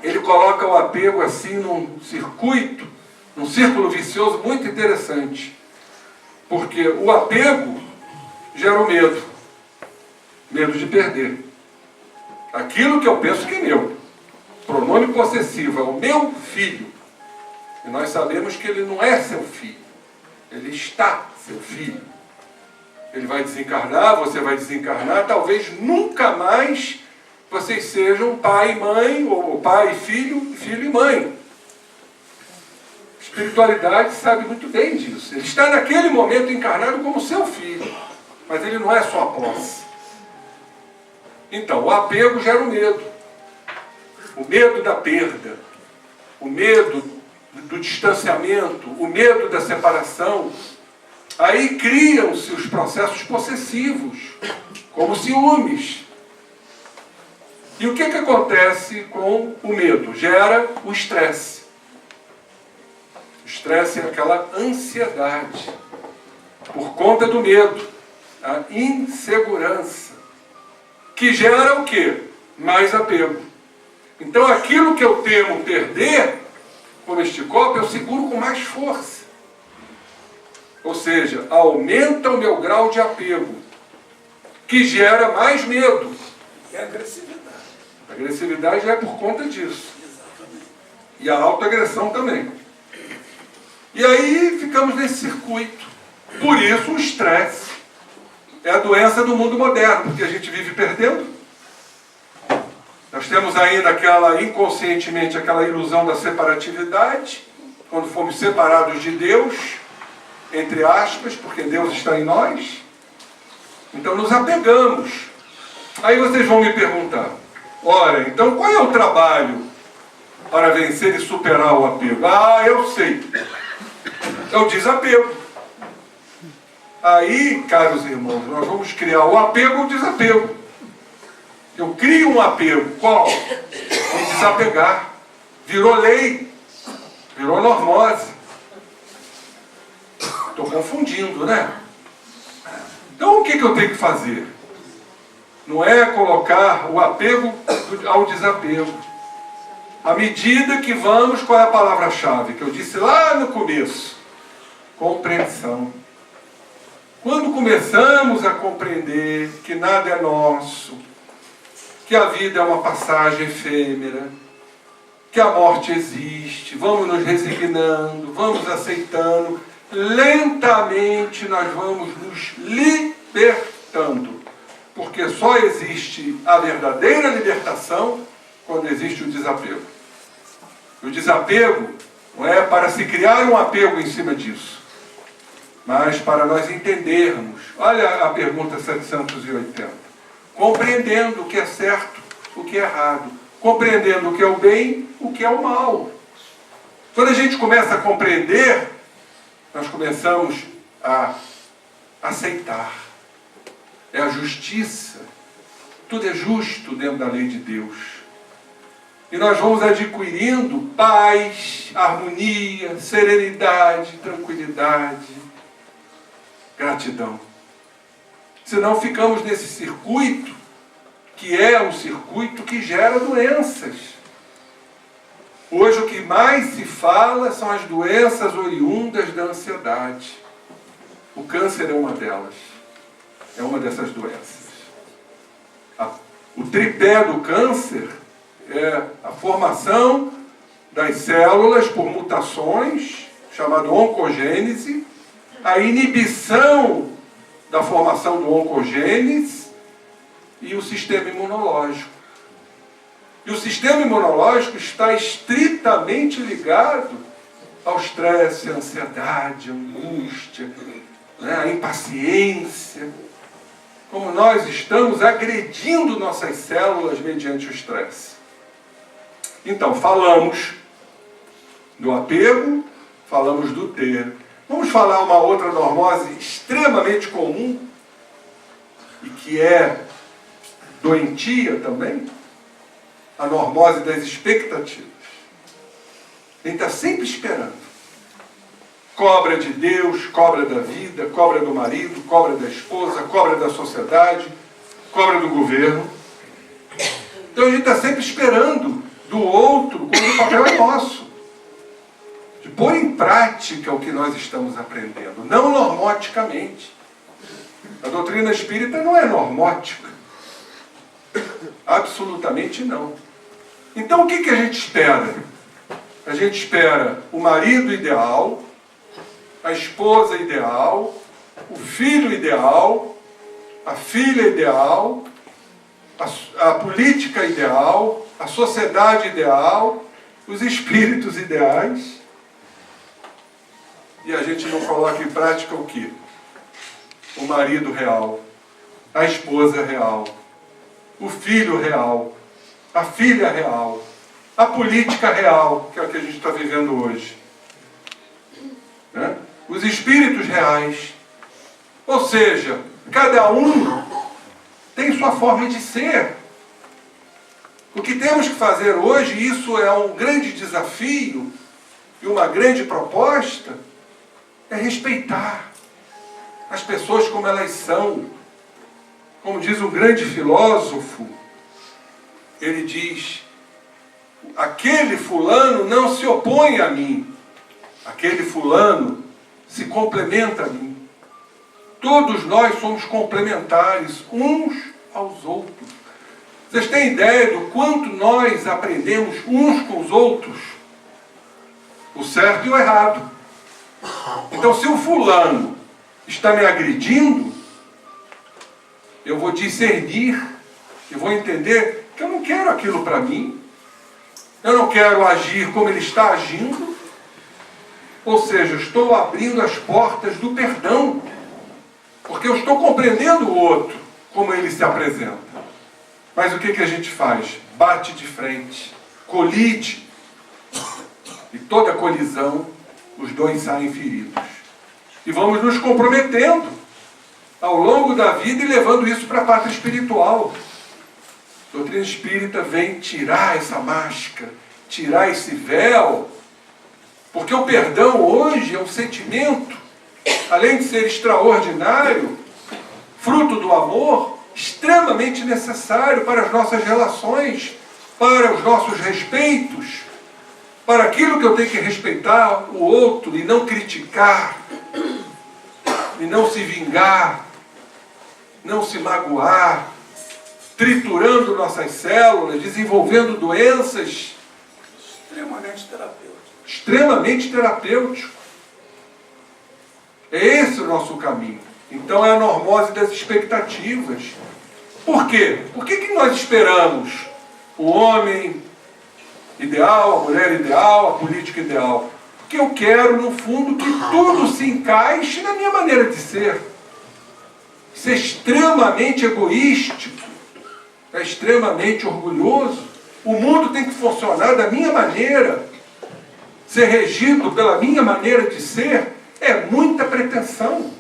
Speaker 2: Ele coloca o apego assim num circuito, num círculo vicioso muito interessante. Porque o apego gera o medo. Medo de perder. Aquilo que eu penso que é meu. Pronome possessivo, é o meu filho. E nós sabemos que ele não é seu filho. Ele está seu filho. Ele vai desencarnar, você vai desencarnar, talvez nunca mais vocês sejam pai e mãe, ou pai e filho e mãe. A espiritualidade sabe muito bem disso. Ele está naquele momento encarnado como seu filho, mas ele não é sua posse. Então, o apego gera o medo. O medo da perda, o medo do distanciamento, o medo da separação. Aí criam-se os processos possessivos, como ciúmes. E o que acontece com o medo? Gera o estresse. O estresse é aquela ansiedade, por conta do medo, a insegurança, que gera o quê? Mais apego. Então aquilo que eu temo perder, como este copo, eu seguro com mais força. Ou seja, aumenta o meu grau de apego, que gera mais medo.
Speaker 3: E a agressividade.
Speaker 2: A agressividade é por conta disso.
Speaker 3: Exatamente.
Speaker 2: E a autoagressão também. E aí ficamos nesse circuito. Por isso o estresse é a doença do mundo moderno, porque a gente vive perdendo. Nós temos ainda inconscientemente aquela ilusão da separatividade, quando fomos separados de Deus, entre aspas, porque Deus está em nós. Então nos apegamos. Aí vocês vão me perguntar, ora, então qual é o trabalho para vencer e superar o apego? Ah, eu sei. É o desapego. Aí, caros irmãos, nós vamos criar o apego ou o desapego. Eu crio um apego. Qual? Me desapegar. Virou lei. Virou normose. Estou confundindo, né? Então o que eu tenho que fazer? Não é colocar o apego ao desapego. À medida que vamos, qual é a palavra-chave que eu disse lá no começo? Compreensão. Quando começamos a compreender que nada é nosso, que a vida é uma passagem efêmera, que a morte existe, vamos nos resignando, vamos aceitando, lentamente nós vamos nos libertando. Porque só existe a verdadeira libertação quando existe o desapego. O desapego não é para se criar um apego em cima disso, mas para nós entendermos. Olha a pergunta 780. Compreendendo o que é certo, o que é errado. Compreendendo o que é o bem, o que é o mal. Quando a gente começa a compreender, nós começamos a aceitar. É a justiça. Tudo é justo dentro da lei de Deus. E nós vamos adquirindo paz, harmonia, serenidade, tranquilidade, gratidão. Senão ficamos nesse circuito, que é um circuito que gera doenças. Hoje o que mais se fala são as doenças oriundas da ansiedade. O câncer é uma delas. É uma dessas doenças. O tripé do câncer é a formação das células por mutações, chamado oncogênese, a inibição da formação do oncogênese e o sistema imunológico. E o sistema imunológico está estritamente ligado ao estresse, à ansiedade, à angústia, né, à impaciência. Como nós estamos agredindo nossas células mediante o estresse. Então, falamos do apego, falamos do ter. Vamos falar uma outra normose extremamente comum e que é doentia também, a normose das expectativas. A gente está sempre esperando. Cobra de Deus, cobra da vida, cobra do marido, cobra da esposa, cobra da sociedade, cobra do governo. Então a gente está sempre esperando do outro quando o papel é nosso. De pôr em prática o que nós estamos aprendendo, não normoticamente. A doutrina espírita não é normótica. Absolutamente não. Então o que a gente espera? A gente espera o marido ideal, a esposa ideal, o filho ideal, a filha ideal, a política ideal, a sociedade ideal, os espíritos ideais. E a gente não coloca em prática o quê? O marido real, a esposa real, o filho real, a filha real, a política real, que é o que a gente está vivendo hoje. Né? Os espíritos reais. Ou seja, cada um tem sua forma de ser. O que temos que fazer hoje, e isso é um grande desafio e uma grande proposta, é respeitar as pessoas como elas são. Como diz um grande filósofo, ele diz: aquele fulano não se opõe a mim, aquele fulano se complementa a mim. Todos nós somos complementares uns aos outros. Vocês têm ideia do quanto nós aprendemos uns com os outros? o certo e o errado. Então, se o fulano está me agredindo, eu vou discernir, eu vou entender que eu não quero aquilo para mim, eu não quero agir como ele está agindo, ou seja, eu estou abrindo as portas do perdão, porque eu estou compreendendo o outro, como ele se apresenta. Mas o que a gente faz? Bate de frente, colide, e toda colisão, os dois saem feridos. E vamos nos comprometendo ao longo da vida e levando isso para a pátria espiritual. A doutrina espírita vem tirar essa máscara, tirar esse véu, porque o perdão hoje é um sentimento, além de ser extraordinário, fruto do amor, extremamente necessário para as nossas relações, para os nossos respeitos, para aquilo que eu tenho que respeitar o outro e não criticar, e não se vingar, não se magoar, triturando nossas células, desenvolvendo doenças.
Speaker 3: Extremamente terapêutico.
Speaker 2: Extremamente terapêutico. É esse o nosso caminho. Então é a normose das expectativas. Por quê? Por que nós esperamos o homem ideal, a mulher ideal, a política ideal? Porque eu quero, no fundo, que tudo se encaixe na minha maneira de ser. Isso é extremamente egoístico, é extremamente orgulhoso. O mundo tem que funcionar da minha maneira, ser regido pela minha maneira de ser, é muita pretensão.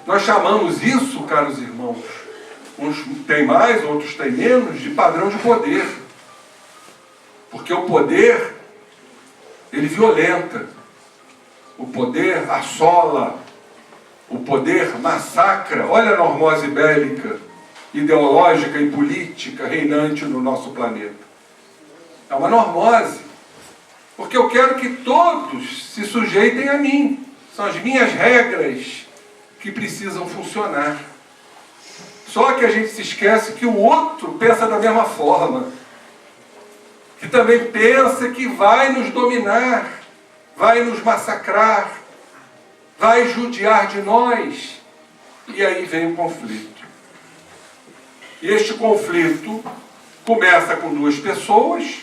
Speaker 2: Nós chamamos isso, caros irmãos, uns têm mais, outros têm menos, de padrão de poder. Porque o poder, ele violenta. O poder assola. O poder massacra. Olha a normose bélica, ideológica e política reinante no nosso planeta. É uma normose. Porque eu quero que todos se sujeitem a mim. São as minhas regras que precisam funcionar. Só que a gente se esquece que o outro pensa da mesma forma. Que também pensa que vai nos dominar, vai nos massacrar, vai judiar de nós. E aí vem o conflito. E este conflito começa com duas pessoas,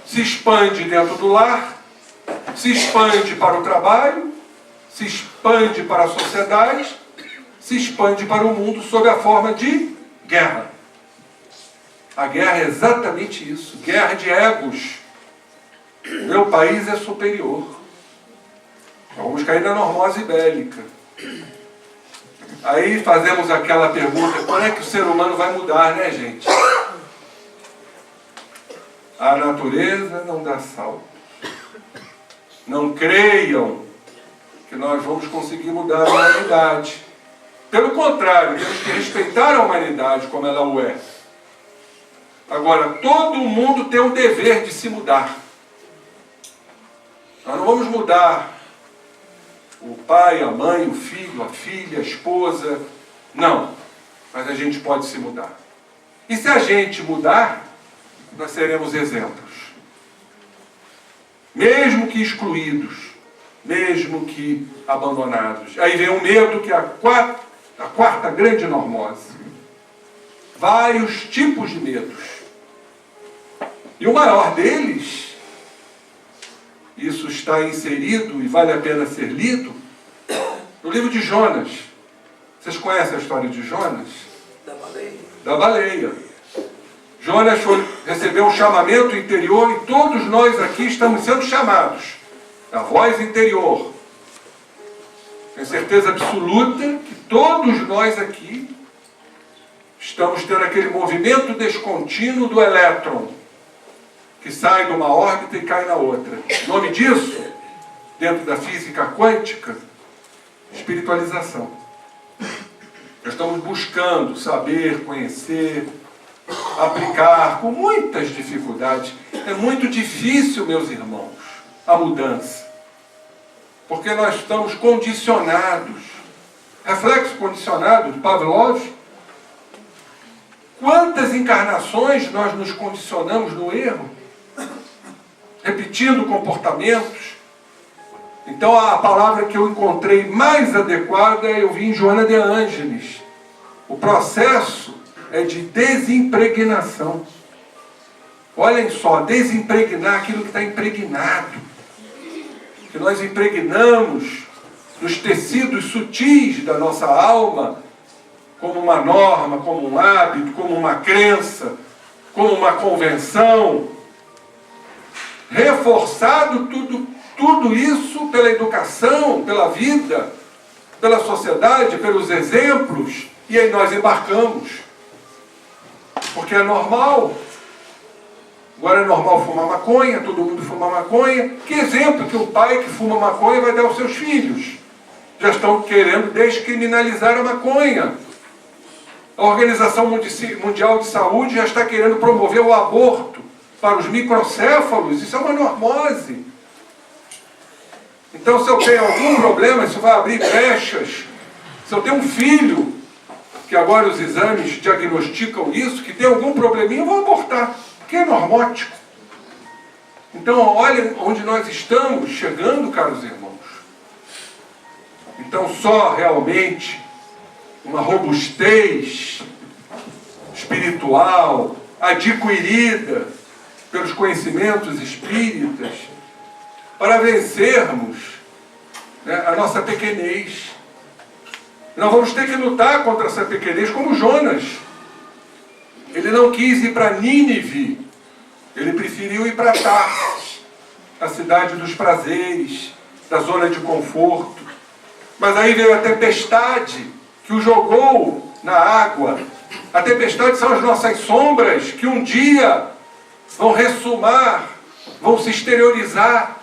Speaker 2: se expande dentro do lar, se expande para o trabalho, se expande para a sociedade, se expande para o mundo sob a forma de guerra. A guerra é exatamente isso, guerra de egos. Meu país é superior. Então, vamos cair na normose bélica. Aí fazemos aquela pergunta, quando é que o ser humano vai mudar, né, gente? A natureza não dá salto. Não creiam que nós vamos conseguir mudar a humanidade. Pelo contrário, temos que respeitar a humanidade como ela o é. Agora, todo mundo tem o dever de se mudar. Nós não vamos mudar o pai, a mãe, o filho, a filha, a esposa. Não. Mas a gente pode se mudar. E se a gente mudar, nós seremos exemplos. Mesmo que excluídos, mesmo que abandonados. Aí vem o medo, que é a quarta grande normose. Vários tipos de medos. E o maior deles, isso está inserido e vale a pena ser lido, no livro de Jonas. Vocês conhecem a história de Jonas?
Speaker 3: Da baleia.
Speaker 2: Da baleia. Jonas recebeu um chamamento interior e todos nós aqui estamos sendo chamados. A voz interior. Tenho certeza absoluta que todos nós aqui estamos tendo aquele movimento descontínuo do elétron, que sai de uma órbita e cai na outra. O nome disso, dentro da física quântica, espiritualização. Nós estamos buscando saber, conhecer, aplicar, com muitas dificuldades. É muito difícil, meus irmãos, a mudança. Porque nós estamos condicionados. Reflexo condicionado de Pavlov. Quantas encarnações nós nos condicionamos no erro? repetindo comportamentos. Então a palavra que eu encontrei mais adequada eu vi em Joana de Ângeles. O processo é de desimpregnação. Olhem só, desimpregnar aquilo que está impregnado. Que nós impregnamos nos tecidos sutis da nossa alma, como uma norma, como um hábito, como uma crença, como uma convenção. Reforçado tudo isso pela educação, pela vida, pela sociedade, pelos exemplos, e aí nós embarcamos. Porque é normal. Agora é normal fumar maconha, todo mundo fuma maconha. Que exemplo que o pai que fuma maconha vai dar aos seus filhos? Já estão querendo descriminalizar a maconha. A Organização Mundial de Saúde já está querendo promover o aborto para os microcéfalos. Isso é uma normose. Então, se eu tenho algum problema, isso vai abrir brechas. Se eu tenho um filho, que agora os exames diagnosticam isso, que tem algum probleminha, eu vou abortar, porque é normótico. Então, olha onde nós estamos chegando, caros irmãos. Então, só realmente uma robustez espiritual adquirida pelos conhecimentos espíritas para vencermos, né, a nossa pequenez. Nós vamos ter que lutar contra essa pequenez como Jonas. Ele não quis ir para Nínive, ele preferiu ir para Tarsis, a cidade dos prazeres, da zona de conforto. Mas aí veio a tempestade que o jogou na água. A tempestade são as nossas sombras que um dia vão ressumar, vão se exteriorizar.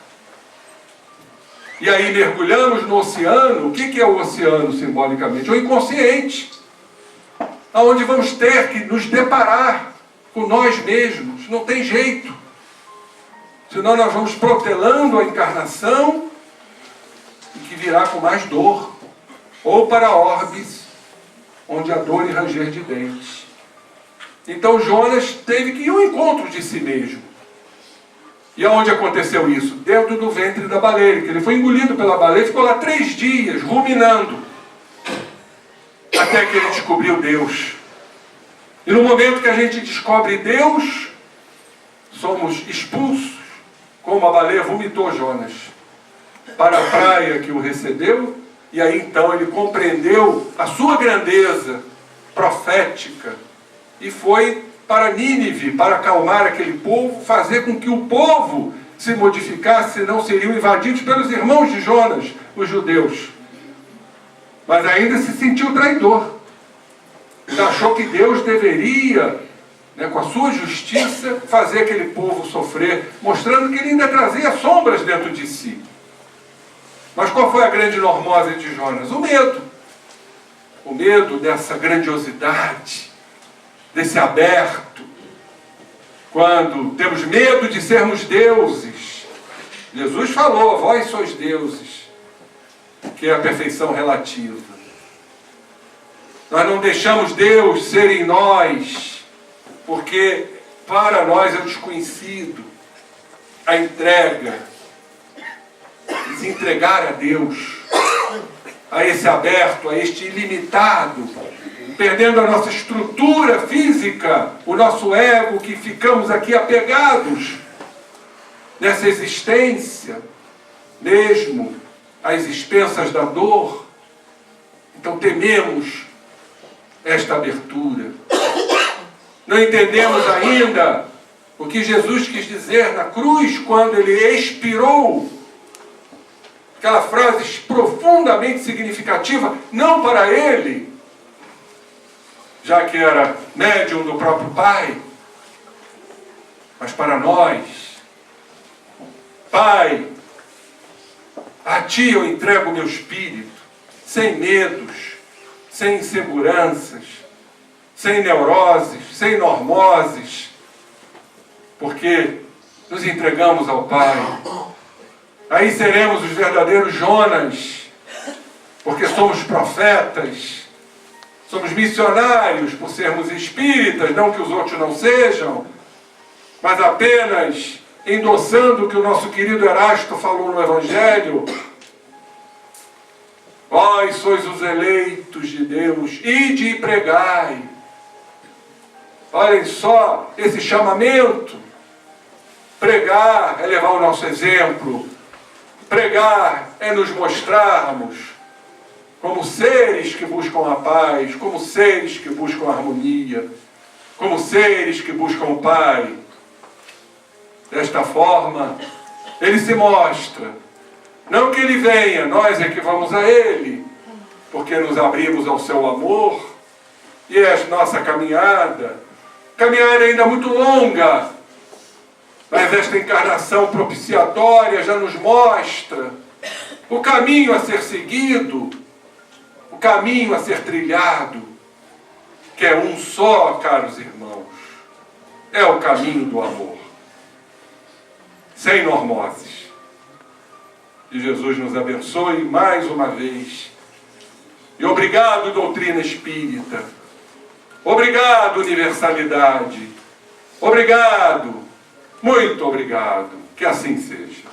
Speaker 2: E aí mergulhamos no oceano. O que é o oceano simbolicamente? O inconsciente. Onde vamos ter que nos deparar com nós mesmos. Não tem jeito. Senão nós vamos protelando a encarnação, e que virá com mais dor. Ou para orbes, onde há dor e ranger de dentes. Então Jonas teve que ir ao encontro de si mesmo. E aonde aconteceu isso? Dentro do ventre da baleia, que ele foi engolido pela baleia e ficou lá 3 dias, ruminando, até que ele descobriu Deus. E no momento que a gente descobre Deus, somos expulsos, como a baleia vomitou Jonas, para a praia que o recebeu, e aí então ele compreendeu a sua grandeza profética, e foi para Nínive, para acalmar aquele povo, fazer com que o povo se modificasse, senão seriam invadidos pelos irmãos de Jonas, os judeus. Mas ainda se sentiu traidor. Ele achou que Deus deveria, né, com a sua justiça, fazer aquele povo sofrer, mostrando que ele ainda trazia sombras dentro de si. Mas qual foi a grande normose de Jonas? O medo. O medo dessa grandiosidade, desse aberto. Quando temos medo de sermos deuses. Jesus falou, vós sois deuses, que é a perfeição relativa. Nós não deixamos Deus ser em nós, porque para nós é o desconhecido, a entrega, se entregar a Deus, a esse aberto, a este ilimitado, perdendo a nossa estrutura física, o nosso ego, que ficamos aqui apegados nessa existência, mesmo às expensas da dor. Então tememos esta abertura. Não entendemos ainda o que Jesus quis dizer na cruz quando ele expirou. Aquela frase profundamente significativa, não para ele, já que era médium do próprio Pai, mas para nós. Pai, a Ti eu entrego o meu espírito, sem medos, sem inseguranças, sem neuroses, sem normoses, porque nos entregamos ao Pai. Aí seremos os verdadeiros Jonas, porque somos profetas, somos missionários por sermos espíritas, não que os outros não sejam, mas apenas endossando o que o nosso querido Erasto falou no Evangelho. Vós sois os eleitos de Deus, ide e pregai. Olhem só esse chamamento. Pregar é levar o nosso exemplo. Pregar é nos mostrarmos como seres que buscam a paz, como seres que buscam a harmonia, como seres que buscam o Pai. Desta forma, Ele se mostra. Não que Ele venha, nós é que vamos a Ele, porque nos abrimos ao Seu amor, e é a nossa caminhada ainda muito longa, mas esta encarnação propiciatória já nos mostra o caminho a ser seguido, o caminho a ser trilhado, que é um só, caros irmãos, é o caminho do amor, sem normoses. Que Jesus nos abençoe mais uma vez. E obrigado, doutrina espírita. Obrigado, universalidade. Obrigado. Muito obrigado. Que assim seja.